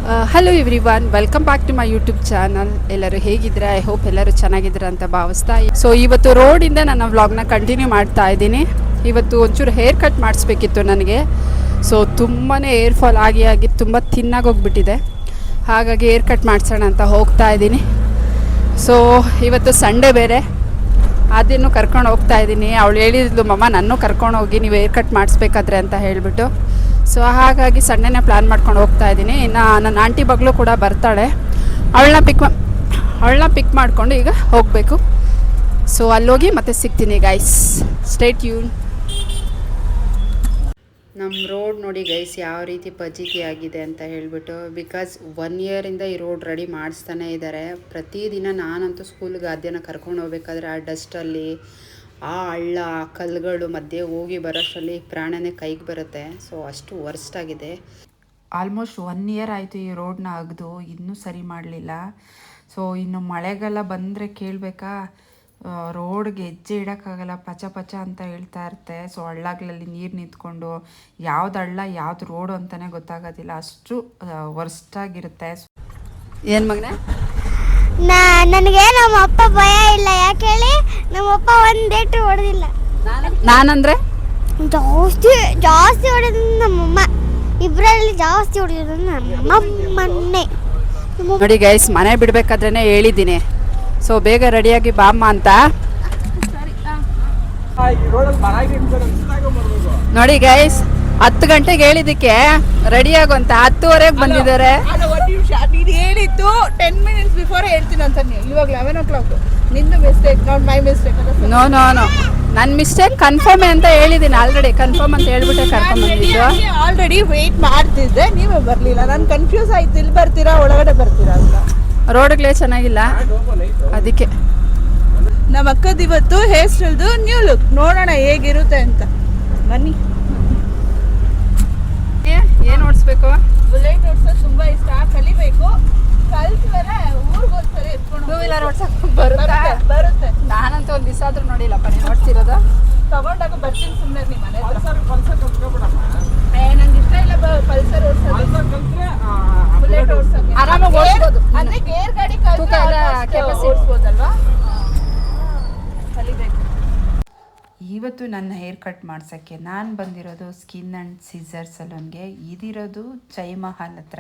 Hello everyone, welcome back to my YouTube channel. ಎಲ್ಲರೂ ಹೇಗಿದ್ರೆ I hope ಎಲ್ಲರೂ ಚೆನ್ನಾಗಿದ್ದೀರ ಅಂತ ಭಾವಿಸ್ತಾ. ಸೊ ಇವತ್ತು ರೋಡಿಂದ ನನ್ನ ವ್ಲಾಗ್ನ ಕಂಟಿನ್ಯೂ ಮಾಡ್ತಾ ಇದ್ದೀನಿ. ಇವತ್ತು ಒಂಚೂರು ಹೇರ್ ಕಟ್ ಮಾಡಿಸ್ಬೇಕಿತ್ತು ನನಗೆ. ಸೊ ತುಂಬಾ ಏರ್ ಫಾಲ್ ಆಗಿ ತುಂಬ ತಿನ್ನಾಗೋಗ್ಬಿಟ್ಟಿದೆ. ಹಾಗಾಗಿ ಹೇರ್ ಕಟ್ ಮಾಡಿಸೋಣ ಅಂತ ಹೋಗ್ತಾ ಇದ್ದೀನಿ. ಸೊ ಇವತ್ತು ಸಂಡೇ ಬೇರೆ, ಅದನ್ನು ಕರ್ಕೊಂಡು ಹೋಗ್ತಾ ಇದ್ದೀನಿ. ಅವಳು ಹೇಳಿದ್ಲು, ಮಮ್ಮ ನನ್ನೂ ಕರ್ಕೊಂಡು ಹೋಗಿ ನೀವು ಹೇರ್ ಕಟ್ ಮಾಡಿಸ್ಬೇಕಾದ್ರೆ ಅಂತ ಹೇಳಿಬಿಟ್ಟು. ಸೊ ಹಾಗಾಗಿ ಸಂಡೇನೇ ಪ್ಲ್ಯಾನ್ ಮಾಡ್ಕೊಂಡು ಹೋಗ್ತಾ ಇದ್ದೀನಿ. ಇನ್ನು ನನ್ನ ಆಂಟಿ ಮಗಳು ಕೂಡ ಬರ್ತಾಳೆ. ಅವಳನ್ನ ಪಿಕ್ ಮಾಡಿಕೊಂಡು ಈಗ ಹೋಗಬೇಕು. ಸೊ ಅಲ್ಲೋಗಿ ಮತ್ತೆ ಸಿಗ್ತೀನಿ ಗೈಸ್, ಸ್ಟೇ ಟ್ಯೂನ್. ನಮ್ಮ ರೋಡ್ ನೋಡಿ ಗೈಸ್ ಯಾವ ರೀತಿ ಪಜಿತಿ ಆಗಿದೆ ಅಂತ ಹೇಳಿಬಿಟ್ಟು. ಬಿಕಾಸ್ 1 ಇಯರಿಂದ ಈ ರೋಡ್ ರೆಡಿ ಮಾಡಿಸ್ತಾನೆ ಇದ್ದಾರೆ. ಪ್ರತಿದಿನ ನಾನಂತೂ ಸ್ಕೂಲ್ಗೆ ಅಧ್ಯಯನ ಕರ್ಕೊಂಡು ಹೋಗ್ಬೇಕಾದ್ರೆ ಆ ಡಸ್ಟಲ್ಲಿ, ಆ ಹಳ್ಳ, ಆ ಕಲ್ಲುಗಳು ಮಧ್ಯೆ ಹೋಗಿ ಬರೋಷ್ಟರಲ್ಲಿ ಪ್ರಾಣನೇ ಕೈಗೆ ಬರುತ್ತೆ. ಸೊ ಅಷ್ಟು ವರ್ಸ್ಟ್ ಆಗಿದೆ. ಆಲ್ಮೋಸ್ಟ್ 1 ಇಯರ್ ಆಯಿತು ಈ ರೋಡನ್ನ ಅಗೆದು, ಇನ್ನೂ ಸರಿ ಮಾಡಲಿಲ್ಲ. ಸೊ ಇನ್ನು ಮಳೆಗಾಲ ಬಂದರೆ ಕೇಳಬೇಕಾ, ರೋಡ್ಗೆ ಹೆಜ್ಜೆ ಇಡೋಕ್ಕಾಗಲ್ಲ, ಪಚ ಪಚ ಅಂತ ಹೇಳ್ತಾ ಇರುತ್ತೆ. ಸೊ ಹಳ್ಳಗಳಲ್ಲಿ ನೀರು ನಿಂತ್ಕೊಂಡು ಯಾವ್ದು ಹಳ್ಳ ಯಾವ್ದು ರೋಡು ಅಂತಲೇ ಗೊತ್ತಾಗೋದಿಲ್ಲ, ಅಷ್ಟು ವರ್ಸ್ಟಾಗಿರುತ್ತೆ. ಏನು ಮಗನೇ, ನನಗೆ ನಮ್ಮ ಅಪ್ಪ ಭಯ ಇಲ್ಲ. ಯಾಕೆ ಹೇಳಿ, ನಮ್ಮ ಅಪ್ಪ ಒಂದೇಟು ಹೊಡೆದಿಲ್ಲ. ನಾನಂದ್ರೆ ಜಾಸ್ತಿ ಜಾಸ್ತಿ ಹೊಡೆದ ನಮ್ಮಮ್ಮ. ಇಬ್ಬರಲ್ಲಿ ಜಾಸ್ತಿ ಹೊಡೆಯೋದು ನಮ್ಮಮ್ಮನ್ನೇ. ನೋಡಿ ಗೈಸ್, ಮನೆ ಬಿಡಬೇಕಾದ್ರೇ ಹೇಳಿದ್ದೀನಿ, ಸೊ ಬೇಗ ರೆಡಿಯಾಗಿ ಬಾಮ್ಮ ಅಂತ. ನೋಡಿ ಗೈಸ್, 10 ಗಂಟೆಗೆ ಹೇಳಿದ್ದಕ್ಕೆ ರೆಡಿ ಆಗುವಂತ 10:15ಗೆ ಬಂದಿದ್ದಾರೆ. ನೀನು ಹೇಳಿದ್ದು 10 minutes ಬಿಫೋರ್ ಹೇಳ್ತೀನಿ ಅಂತ. ನೀವು ಇವಾಗ 11 o'clock. ನಿಂದು mistake, not my mistake. No ನನ್ನ ಮಿಸ್ಟೇಕ್ ಕನ್ಫರ್ಮ್ ಅಂತ ಹೇಳಿದ್ದೀನಿ. ಆಲ್ರೆಡಿ ಕನ್ಫರ್ಮ್ ಅಂತ ಹೇಳ್ಬಿಟ್ಟೆ ಕರ್ಕೊಂಡ್ ಬಂದಿದ್ದು. ಆಲ್ರೆಡಿ ವೇಟ್ ಮಾಡ್ತಿದ್ದೆ, ನೀವೇ ಬರಲಿಲ್ಲ. ನಾನು ಕನ್ಫ್ಯೂಸ್ ಆಯ್ತು, ಇಲ್ಲಿ ಬರ್ತೀರಾ ಒಳಗಡೆ ಬರ್ತೀರಾ ಅಂತ. ರೋಡ್ಗಳೇ ಚೆನ್ನಾಗಿಲ್ಲ, ಅದಕ್ಕೆ. ನಮ್ಮ ಅಕ್ಕದ ಇವತ್ತು ಹೇರ್ ಸ್ಟೈಲ್ದು ನ್ಯೂ ಲುಕ್, ನೋಡೋಣ ಹೇಗಿರುತ್ತೆ ಅಂತ. ಬನ್ನಿ. ಏನು ಓಡಿಸ್ಬೇಕು? ಬುಲೆಟ್ ಓಡಿಸೋದು ತುಂಬ ಇಷ್ಟ, ಕಲಿಬೇಕು. ಕಲ್ತ್ಮೇಲೆ ಊರಿಗೆ ಹೋಗ್ತಾರೆ ಎತ್ಕೊಂಡು. 2 ವೀಲರ್ ಓಡ್ಸಕ್ಕೆ ಬರುತ್ತೆ. ನಾನಂತೂ ಒಂದು ದಿವಸ ಆದ್ರೂ ನೋಡಿಲ್ಲಪ್ಪ ನೀನು ಓಡಿಸಿರೋದು. ತಗೊಂಡಾಗ ಬರ್ತೀನಿ ಸುಮ್ಮನೆ. ನಿಮ್ಮ ಮನೆ ನಂಗೆ ಇಷ್ಟ ಇಲ್ಲ ಪಲ್ಸರ್ ಓಡಿಸೋದು, ಬುಲೆಟ್ ಓಡಿಸೋದು. ಆರಾಮಾಗಿ ಓಡಿಸ್ಬೋದು. ಅಂದ್ರೆ ಗೇರ್ ಗಾಡಿ ತೂಕ ಎಲ್ಲ ಕೆಪಾಸಿಟಿ ಓಡಿಸ್ಬೋದಲ್ವಾ, ಕಲಿಬೇಕು. ಇವತ್ತು ನನ್ನ ಹೇರ್ ಕಟ್ ಮಾಡ್ಸೋಕ್ಕೆ ನಾನು ಬಂದಿರೋದು ಸ್ಕಿನ್ ಆ್ಯಂಡ್ ಸೀಸರ್ ಸಲೂನ್ಗೆ. ಇದಿರೋದು ಜೈ ಮಹಲ್ ಹತ್ರ.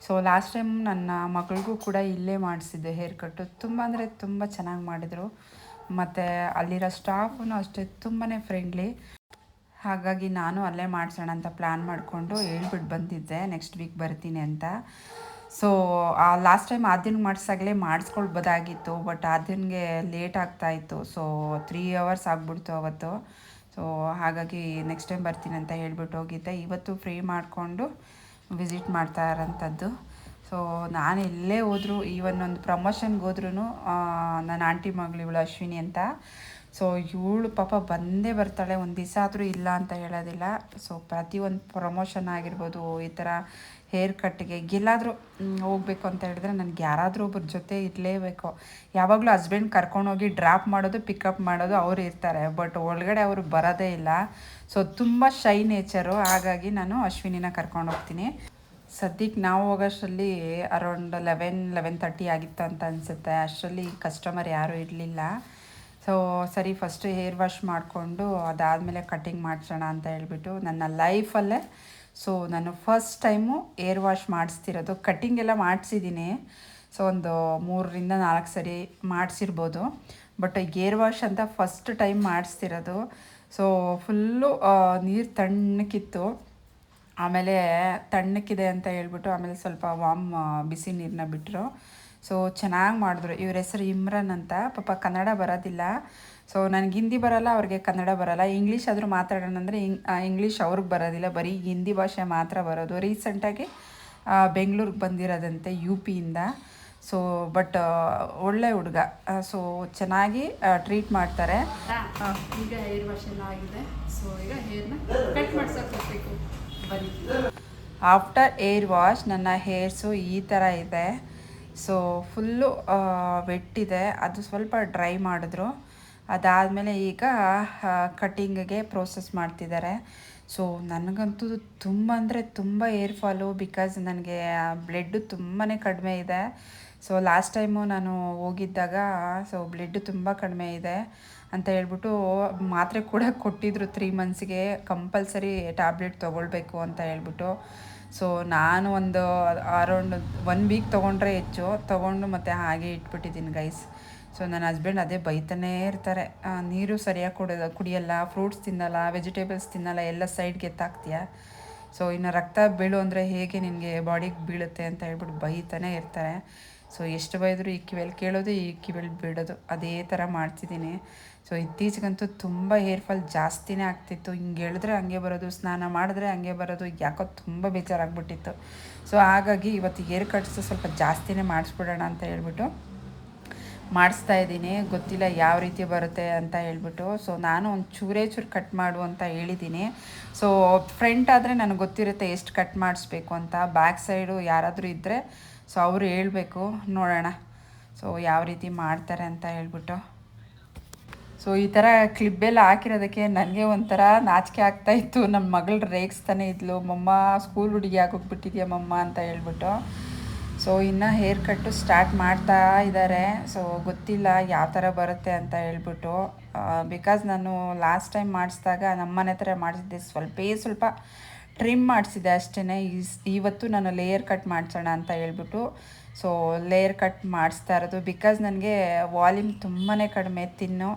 ಸೊ ಲಾಸ್ಟ್ ಟೈಮ್ ನನ್ನ ಮಗಳಿಗೂ ಕೂಡ ಇಲ್ಲೇ ಮಾಡಿಸಿದ್ದೆ ಹೇರ್ ಕಟ್ಟು. ತುಂಬ ಅಂದರೆ ತುಂಬ ಚೆನ್ನಾಗಿ ಮಾಡಿದರು. ಮತ್ತು ಅಲ್ಲಿರೋ ಸ್ಟಾಫೂ ಅಷ್ಟೇ ತುಂಬಾ ಫ್ರೆಂಡ್ಲಿ. ಹಾಗಾಗಿ ನಾನು ಅಲ್ಲೇ ಮಾಡಿಸೋಣ ಅಂತ ಪ್ಲ್ಯಾನ್ ಮಾಡಿಕೊಂಡು ಹೇಳ್ಬಿಟ್ಟು ಬಂದಿದ್ದೆ ನೆಕ್ಸ್ಟ್ ವೀಕ್ ಬರ್ತೀನಿ ಅಂತ. ಸೊ ಲಾಸ್ಟ್ ಟೈಮ್ ಆದ್ಯನ್ಗೆ ಮಾಡಿಸಾಗಲೇ ಮಾಡಿಸ್ಕೊಳ್ಬೋದಾಗಿತ್ತು, ಬಟ್ ಆದ್ಯನ್ಗೆ ಲೇಟ್ ಆಗ್ತಾಯಿತ್ತು. ಸೊ 3 hours ಆಗಿಬಿಡ್ತು ಅವತ್ತು. ಸೊ ಹಾಗಾಗಿ ನೆಕ್ಸ್ಟ್ ಟೈಮ್ ಬರ್ತೀನಿ ಅಂತ ಹೇಳ್ಬಿಟ್ಟು ಹೋಗಿದ್ದೆ. ಇವತ್ತು ಫ್ರೀ ಮಾಡಿಕೊಂಡು ವಿಸಿಟ್ ಮಾಡ್ತಾ ಇರೋಂಥದ್ದು. ಸೊ ನಾನು ಎಲ್ಲೇ ಹೋದರೂ, ಈವನ್ ಒಂದು ಪ್ರಮೋಷನ್ಗೆ ಹೋದ್ರೂ ನನ್ನ ಆಂಟಿ ಮಗಳು ಇವಳು ಅಶ್ವಿನಿ ಅಂತ. ಸೊ ಇವಳು ಪಾಪ ಬಂದೇ ಬರ್ತಾಳೆ, ಒಂದು ದಿವಸ ಆದರೂ ಇಲ್ಲ ಅಂತ ಹೇಳೋದಿಲ್ಲ. ಸೊ ಪ್ರತಿಯೊಂದು ಪ್ರಮೋಷನ್ ಆಗಿರ್ಬೋದು, ಈ ಥರ ಹೇರ್ ಕಟ್ಗೆ ಎಲ್ಲಾದರೂ ಹೋಗ್ಬೇಕು ಅಂತ ಹೇಳಿದ್ರೆ ನನಗೆ ಯಾರಾದರೂ ಒಬ್ಬರ ಜೊತೆ ಇರಲೇಬೇಕು. ಯಾವಾಗಲೂ ಹಸ್ಬೆಂಡ್ ಕರ್ಕೊಂಡೋಗಿ ಡ್ರಾಪ್ ಮಾಡೋದು, ಪಿಕಪ್ ಮಾಡೋದು ಅವ್ರು ಇರ್ತಾರೆ, ಬಟ್ ಒಳಗಡೆ ಅವರು ಬರೋದೇ ಇಲ್ಲ. ಸೊ ತುಂಬ ಶೈ ನೇಚರು. ಹಾಗಾಗಿ ನಾನು ಅಶ್ವಿನಿನ ಕರ್ಕೊಂಡು ಹೋಗ್ತೀನಿ. ಸದ್ಯಕ್ಕೆ ನಾವು ಹೋಗೋಷ್ಟರಲ್ಲಿ ಅರೌಂಡ್ 11-11:30 ಆಗಿತ್ತು ಅಂತ ಅನಿಸುತ್ತೆ. ಅಷ್ಟರಲ್ಲಿ ಕಸ್ಟಮರ್ ಯಾರೂ ಇರಲಿಲ್ಲ. ಸೊ ಸರಿ, ಫಸ್ಟು ಹೇರ್ ವಾಶ್ ಮಾಡಿಕೊಂಡು ಅದಾದಮೇಲೆ ಕಟ್ಟಿಂಗ್ ಮಾಡಿಸೋಣ ಅಂತ ಹೇಳ್ಬಿಟ್ಟು ನನ್ನ ಲೈಫಲ್ಲೇ ನಾನು ಫಸ್ಟ್ ಟೈಮು ಏರ್ ವಾಶ್ ಮಾಡಿಸ್ತಿರೋದು. ಕಟ್ಟಿಂಗ್ ಎಲ್ಲ ಮಾಡಿಸಿದ್ದೀನಿ, ಸೊ ಒಂದು 3-4 ಸರಿ ಮಾಡಿಸಿರ್ಬೋದು, ಬಟ್ ಏರ್ ವಾಶ್ ಅಂತ ಫಸ್ಟ್ ಟೈಮ್ ಮಾಡಿಸ್ತಿರೋದು. ಸೊ ಫುಲ್ಲು ನೀರು ತಣ್ಣಕ್ಕಿತ್ತು. ಆಮೇಲೆ ತಣ್ಣಕ್ಕಿದೆ ಅಂತ ಹೇಳ್ಬಿಟ್ಟು ಆಮೇಲೆ ಸ್ವಲ್ಪ ವಾಮ್ ಬಿಸಿ ನೀರನ್ನ ಬಿಟ್ಟರು. ಸೊ ಚೆನ್ನಾಗಿ ಮಾಡಿದ್ರು. ಇವ್ರ ಹೆಸರು ಇಮ್ರಾನ್ ಅಂತ. ಪಾಪ ಕನ್ನಡ ಬರೋದಿಲ್ಲ. ಸೊ ನನಗೆ ಹಿಂದಿ ಬರೋಲ್ಲ, ಅವ್ರಿಗೆ ಕನ್ನಡ ಬರೋಲ್ಲ. ಇಂಗ್ಲೀಷ್ ಆದರೂ ಮಾತಾಡೋಣ ಅಂದರೆ ಇಂಗ್ಲೀಷ್ ಅವ್ರಿಗೆ ಬರೋದಿಲ್ಲ, ಬರೀ ಹಿಂದಿ ಭಾಷೆ ಮಾತ್ರ ಬರೋದು. ರೀಸೆಂಟಾಗಿ ಬೆಂಗಳೂರಿಗೆ ಬಂದಿರೋದಂತೆ UPಯಿಂದ. ಸೊ ಬಟ್ ಒಳ್ಳೆ ಹುಡುಗ. ಸೊ ಚೆನ್ನಾಗಿ ಟ್ರೀಟ್ ಮಾಡ್ತಾರೆ. ಈಗ ಹೇರ್ ವಾಶ್ ಎಲ್ಲ ಆಗಿದೆ. ಸೊ ಈಗ ಹೇರ್ನ ಕಟ್ ಮಾಡ್ಸೋಕೆ ಹೋಗಬೇಕು. ಬನ್ನಿ. ಆಫ್ಟರ್ ಏರ್ ವಾಶ್ ನನ್ನ ಹೇರ್ಸು ಈ ಥರ ಇದೆ. ಸೊ ಫುಲ್ಲು ವೆಟ್ಟಿದೆ, ಅದು ಸ್ವಲ್ಪ ಡ್ರೈ ಮಾಡಿದ್ರು. ಅದಾದಮೇಲೆ ಈಗ ಕಟ್ಟಿಂಗಿಗೆ ಪ್ರೋಸೆಸ್ ಮಾಡ್ತಿದ್ದಾರೆ. ಸೊ ನನಗಂತೂ ತುಂಬ ಅಂದರೆ ತುಂಬ ಏರ್ ಫಾಲು, ಬಿಕಾಸ್ ನನಗೆ ಬ್ಲಡ್ಡು ತುಂಬಾ ಕಡಿಮೆ ಇದೆ. ಸೊ ಲಾಸ್ಟ್ ಟೈಮು ನಾನು ಹೋಗಿದ್ದಾಗ ಸೊ ಬ್ಲಡ್ ತುಂಬ ಕಡಿಮೆ ಇದೆ ಅಂತ ಹೇಳ್ಬಿಟ್ಟು ಮಾತ್ರೆ ಕೂಡ ಕೊಟ್ಟಿದ್ದರು 3 ಮಂತ್ಸ್ಗೆ ಕಂಪಲ್ಸರಿ ಟ್ಯಾಬ್ಲೆಟ್ ತೊಗೊಳ್ಬೇಕು ಅಂತ ಹೇಳ್ಬಿಟ್ಟು. ಸೊ ನಾನು ಒಂದು ಅರೌಂಡ್ 1 ವೀಕ್ ತೊಗೊಂಡ್ರೆ ಹೆಚ್ಚು ತೊಗೊಂಡು ಮತ್ತು ಹಾಗೆ ಇಟ್ಬಿಟ್ಟಿದ್ದೀನಿ ಗೈಸ್. ಸೊ ನನ್ನ ಹಸ್ಬೆಂಡ್ ಅದೇ ಬೈತಾನೇ ಇರ್ತಾರೆ, ನೀರು ಸರಿಯಾಗಿ ಕುಡಿಯಲ್ಲ, ಫ್ರೂಟ್ಸ್ ತಿನ್ನಲ್ಲ, ವೆಜಿಟೇಬಲ್ಸ್ ತಿನ್ನಲ್ಲ, ಎಲ್ಲ ಸೈಡ್ಗೆ ಎತ್ತಾಕ್ತೀಯ, ಸೊ ಇನ್ನು ರಕ್ತ ಬೀಳು ಅಂದರೆ ಹೇಗೆ ನಿನಗೆ ಬಾಡಿಗೆ ಬೀಳುತ್ತೆ ಅಂತ ಹೇಳ್ಬಿಟ್ಟು ಬೈತಾನೇ ಇರ್ತಾರೆ. ಸೊ ಎಷ್ಟು ಬೈದರೂ ಈ ಕಿವಿಯಲ್ಲಿ ಕೇಳೋದು, ಈ ಕಿವಿಯಲ್ಲಿ ಬಿಡೋದು, ಅದೇ ಥರ ಮಾಡ್ತಿದ್ದೀನಿ. ಸೊ ಇತ್ತೀಚೆಗಂತೂ ತುಂಬ ಹೇರ್ ಫಾಲ್ ಜಾಸ್ತಿನೇ ಆಗ್ತಿತ್ತು. ಹಿಂಗೆ ಹೇಳಿದ್ರೆ ಹಂಗೆ ಬರೋದು, ಸ್ನಾನ ಮಾಡಿದ್ರೆ ಹಂಗೆ ಬರೋದು, ಯಾಕೋ ತುಂಬ ಬೇಜಾರಾಗ್ಬಿಟ್ಟಿತ್ತು. ಸೊ ಹಾಗಾಗಿ ಇವತ್ತು ಹೇರ್ ಕಟ್ಸ್ ಸ್ವಲ್ಪ ಜಾಸ್ತಿನೇ ಮಾಡಿಸ್ಬಿಡೋಣ ಅಂತ ಹೇಳ್ಬಿಟ್ಟು ಮಾಡಿಸ್ತಾ ಇದ್ದೀನಿ. ಗೊತ್ತಿಲ್ಲ ಯಾವ ರೀತಿ ಬರುತ್ತೆ ಅಂತ ಹೇಳ್ಬಿಟ್ಟು. ಸೊ ನಾನು ಒಂದು ಚೂರು ಕಟ್ ಮಾಡು ಅಂತ ಹೇಳಿದ್ದೀನಿ. ಸೊ ಫ್ರಂಟ್ ಆದರೆ ನನಗೆ ಗೊತ್ತಿರುತ್ತೆ ಎಷ್ಟು ಕಟ್ ಮಾಡಿಸ್ಬೇಕು ಅಂತ. ಬ್ಯಾಕ್ ಸೈಡು ಯಾರಾದರೂ ಇದ್ದರೆ ಸೊ ಅವರು ಹೇಳಬೇಕು, ನೋಡೋಣ ಸೊ ಯಾವ ರೀತಿ ಮಾಡ್ತಾರೆ ಅಂತ ಹೇಳ್ಬಿಟ್ಟು. ಸೊ ಈ ಥರ ಕ್ಲಿಪ್ಪೆಲ್ಲ ಹಾಕಿರೋದಕ್ಕೆ ನನಗೆ ಒಂಥರ ನಾಚಿಕೆ ಆಗ್ತಾಯಿತ್ತು. ನನ್ನ ಮಗಳು ರೇಗಿಸ್ತಾನೆ ಇದ್ಲು, ಮಮ್ಮ ಸ್ಕೂಲ್ ಹುಡುಗಿ ಆಗೋಗ್ಬಿಟ್ಟಿದ್ಯಾ ಮಮ್ಮ ಅಂತ ಹೇಳ್ಬಿಟ್ಟು. ಸೊ ಇನ್ನು ಹೇರ್ ಕಟ್ಟು ಸ್ಟಾರ್ಟ್ ಮಾಡ್ತಾ ಇದ್ದಾರೆ. ಸೊ ಗೊತ್ತಿಲ್ಲ ಯಾವ ಥರ ಬರುತ್ತೆ ಅಂತ ಹೇಳ್ಬಿಟ್ಟು. ಬಿಕಾಸ್ ನಾನು ಲಾಸ್ಟ್ ಟೈಮ್ ಮಾಡಿಸಿದಾಗ ನಮ್ಮನೆ ಹತ್ರ ಮಾಡಿಸಿದ್ದೆ, ಸ್ವಲ್ಪ ಟ್ರಿಮ್ ಮಾಡಿಸಿದ್ದೆ ಅಷ್ಟೇ. ಇವತ್ತು ನಾನು ಲೇಯರ್ ಕಟ್ ಮಾಡಿಸೋಣ ಅಂತ ಹೇಳ್ಬಿಟ್ಟು ಸೊ ಲೇಯರ್ ಕಟ್ ಮಾಡಿಸ್ತಾ ಇರೋದು. ಬಿಕಾಸ್ ನನಗೆ ವಾಲ್ಯೂಮ್ ತುಂಬಾ ಕಡಿಮೆ ತಿನ್ನು.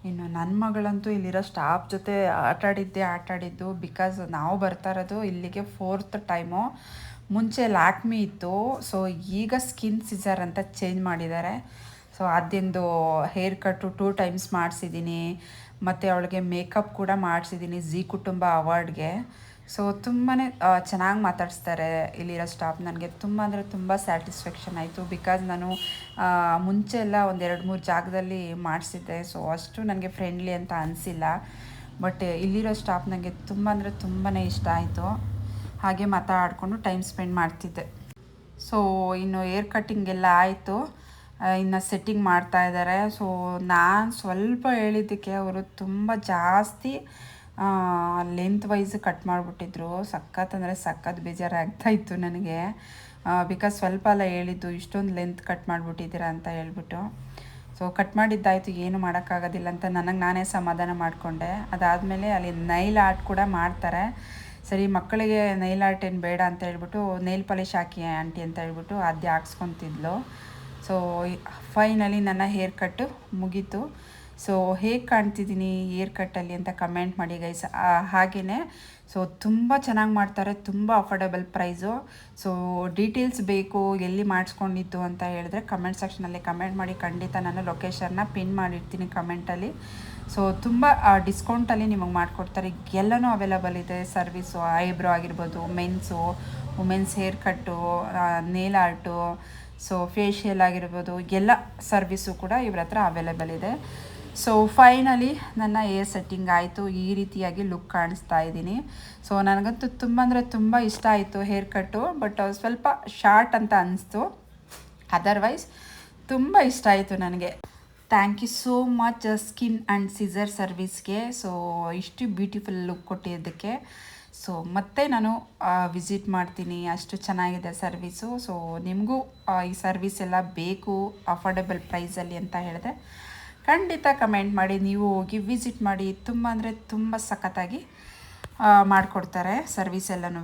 ಇನ್ನು ನನ್ನ ಮಗಳಂತೂ ಇಲ್ಲಿರೋ ಸ್ಟಾಫ್ ಜೊತೆ ಆಟಾಡಿದ್ದು. ಬಿಕಾಸ್ ನಾವು ಬರ್ತಾ ಇರೋದು ಇಲ್ಲಿಗೆ 4th ಟೈಮು. ಮುಂಚೆ ಲ್ಯಾಕ್ಮಿ ಇತ್ತು, ಸೊ ಈಗ ಸ್ಕಿನ್ ಸಿಸರ್ ಅಂತ ಚೇಂಜ್ ಮಾಡಿದ್ದಾರೆ. ಸೊ ಅದೊಂದು ಹೇರ್ ಕಟ್ಟು 2 ಟೈಮ್ಸ್ ಮಾಡಿಸಿದ್ದೀನಿ. ಮತ್ತು ಅವಳಿಗೆ ಮೇಕಪ್ ಕೂಡ ಮಾಡಿಸಿದ್ದೀನಿ ಜೀ ಕುಟುಂಬ ಅವಾರ್ಡ್ಗೆ. ಸೊ ತುಂಬಾ ಚೆನ್ನಾಗಿ ಮಾತಾಡಿಸ್ತಾರೆ ಇಲ್ಲಿರೋ ಸ್ಟಾಫ್. ನನಗೆ ತುಂಬ ಅಂದರೆ ತುಂಬ ಸ್ಯಾಟಿಸ್ಫ್ಯಾಕ್ಷನ್ ಆಯಿತು. ಬಿಕಾಸ್ ನಾನು ಮುಂಚೆ ಎಲ್ಲ ಒಂದು 2-3 ಜಾಗದಲ್ಲಿ ಮಾಡಿಸಿದ್ದೆ. ಸೊ ಅಷ್ಟು ನನಗೆ ಫ್ರೆಂಡ್ಲಿ ಅಂತ ಅನಿಸಿಲ್ಲ. ಬಟ್ ಇಲ್ಲಿರೋ ಸ್ಟಾಫ್ ನನಗೆ ತುಂಬ ಅಂದರೆ ತುಂಬಾ ಇಷ್ಟ ಆಯಿತು. ಹಾಗೆ ಮಾತಾಡಿಕೊಂಡು ಟೈಮ್ ಸ್ಪೆಂಡ್ ಮಾಡ್ತಿದ್ದೆ. ಸೊ ಇನ್ನು ಏರ್ ಕಟ್ಟಿಂಗ್ ಎಲ್ಲ ಆಯಿತು, ಇನ್ನು ಸೆಟ್ಟಿಂಗ್ ಮಾಡ್ತಾ ಇದ್ದಾರೆ. ಸೊ ನಾನು ಸ್ವಲ್ಪ ಹೇಳಿದ್ದಕ್ಕೆ ಅವರು ತುಂಬ ಜಾಸ್ತಿ ಲೆಂತ್ ವೈಸ್ ಕಟ್ ಮಾಡಿಬಿಟ್ಟಿದ್ರು. ಸಖತ್ ಅಂದರೆ ಸಖತ್ ಬೇಜಾರಾಗ್ತಾಯಿತ್ತು ನನಗೆ. ಬಿಕಾಸ್ ಸ್ವಲ್ಪ ಎಲ್ಲ ಹೇಳಿದ್ದು, ಇಷ್ಟೊಂದು ಲೆಂತ್ ಕಟ್ ಮಾಡಿಬಿಟ್ಟಿದ್ದೀರಾ ಅಂತ ಹೇಳ್ಬಿಟ್ಟು. ಸೊ ಕಟ್ ಮಾಡಿದ್ದಾಯಿತು, ಏನು ಮಾಡೋಕ್ಕಾಗೋದಿಲ್ಲ ಅಂತ ನನಗೆ ನಾನೇ ಸಮಾಧಾನ ಮಾಡಿಕೊಂಡೆ. ಅದಾದಮೇಲೆ ಅಲ್ಲಿ ನೈಲ್ ಆರ್ಟ್ ಕೂಡ ಮಾಡ್ತಾರೆ. ಸರಿ ಮಕ್ಕಳಿಗೆ ನೈಲ್ ಆರ್ಟ್ ಏನು ಬೇಡ ಅಂತ ಹೇಳ್ಬಿಟ್ಟು ನೈಲ್ ಪಾಲಿಶ್ ಹಾಕಿ ಆಂಟಿ ಅಂತ ಹೇಳ್ಬಿಟ್ಟು ಅದೇ ಹಾಕ್ಸ್ಕೊತಿದ್ಲು. ಸೊ ಫೈನಲಿ ನನ್ನ ಹೇರ್ ಕಟ್ಟು ಮುಗೀತು. ಸೊ ಹೇಗೆ ಕಾಣ್ತಿದ್ದೀನಿ ಹೇರ್ ಕಟ್ಟಲ್ಲಿ ಅಂತ ಕಮೆಂಟ್ ಮಾಡಿ ಗೈಸ್. ಹಾಗೆಯೇ ಸೊ ತುಂಬ ಚೆನ್ನಾಗಿ ಮಾಡ್ತಾರೆ, ತುಂಬ ಅಫೋರ್ಡೆಬಲ್ ಪ್ರೈಸು. ಸೊ ಡೀಟೇಲ್ಸ್ ಬೇಕು ಎಲ್ಲಿ ಮಾಡಿಸ್ಕೊಂಡಿದ್ದು ಅಂತ ಹೇಳಿದ್ರೆ ಕಮೆಂಟ್ ಸೆಕ್ಷನಲ್ಲಿ ಕಮೆಂಟ್ ಮಾಡಿ. ಖಂಡಿತ ನಾನು ಲೊಕೇಶನ್ನ ಪಿನ್ ಮಾಡಿರ್ತೀನಿ ಕಮೆಂಟಲ್ಲಿ. ಸೊ ತುಂಬ ಡಿಸ್ಕೌಂಟಲ್ಲಿ ನಿಮಗೆ ಮಾಡಿಕೊಡ್ತಾರೆ. ಎಲ್ಲನೂ ಅವೈಲಬಲ್ ಇದೆ ಸರ್ವಿಸು. ಐಬ್ರೋ ಆಗಿರ್ಬೋದು, ಮೆನ್ಸು, ವುಮೆನ್ಸ್ ಹೇರ್ ಕಟ್ಟು, ನೇಲ್ ಆರ್ಟು, ಸೊ ಫೇಶಿಯಲ್ ಆಗಿರ್ಬೋದು, ಎಲ್ಲ ಸರ್ವಿಸು ಕೂಡ ಇವ್ರ ಹತ್ರ ಅವೈಲೇಬಲ್ ಇದೆ. ಸೊ ಫೈನಲಿ ನನ್ನ ಏರ್ ಸೆಟ್ಟಿಂಗ್ ಆಯಿತು. ಈ ರೀತಿಯಾಗಿ ಲುಕ್ ಕಾಣಿಸ್ತಾ ಇದ್ದೀನಿ. ಸೊ ನನಗಂತೂ ತುಂಬ ಅಂದರೆ ತುಂಬ ಇಷ್ಟ ಆಯಿತು ಹೇರ್ ಕಟ್ಟು. ಬಟ್ ಸ್ವಲ್ಪ ಶಾರ್ಟ್ ಅಂತ ಅನಿಸ್ತು, ಅದರ್ವೈಸ್ ತುಂಬ ಇಷ್ಟ ಆಯಿತು ನನಗೆ. Thank you so much skin and scissor ಸರ್ವಿಸ್ಗೆ. ಸೊ ಇಷ್ಟು ಬ್ಯೂಟಿಫುಲ್ ಲುಕ್ ಕೊಟ್ಟಿದ್ದಕ್ಕೆ. ಸೊ ಮತ್ತೆ ನಾನು ವಿಸಿಟ್ ಮಾಡ್ತೀನಿ, ಅಷ್ಟು ಚೆನ್ನಾಗಿದೆ ಸರ್ವಿಸು. ಸೊ ನಿಮಗೂ ಈ ಸರ್ವಿಸ್ ಎಲ್ಲ ಬೇಕು ಅಫೋರ್ಡೆಬಲ್ ಪ್ರೈಸಲ್ಲಿ ಅಂತ ಹೇಳಿದೆ, ಖಂಡಿತ ಕಮೆಂಟ್ ಮಾಡಿ. ನೀವು ಹೋಗಿ ವಿಸಿಟ್ ಮಾಡಿ, ತುಂಬ ಅಂದರೆ ತುಂಬ ಸಖತ್ತಾಗಿ ಮಾಡಿಕೊಡ್ತಾರೆ ಸರ್ವಿಸ್ ಎಲ್ಲನೂ.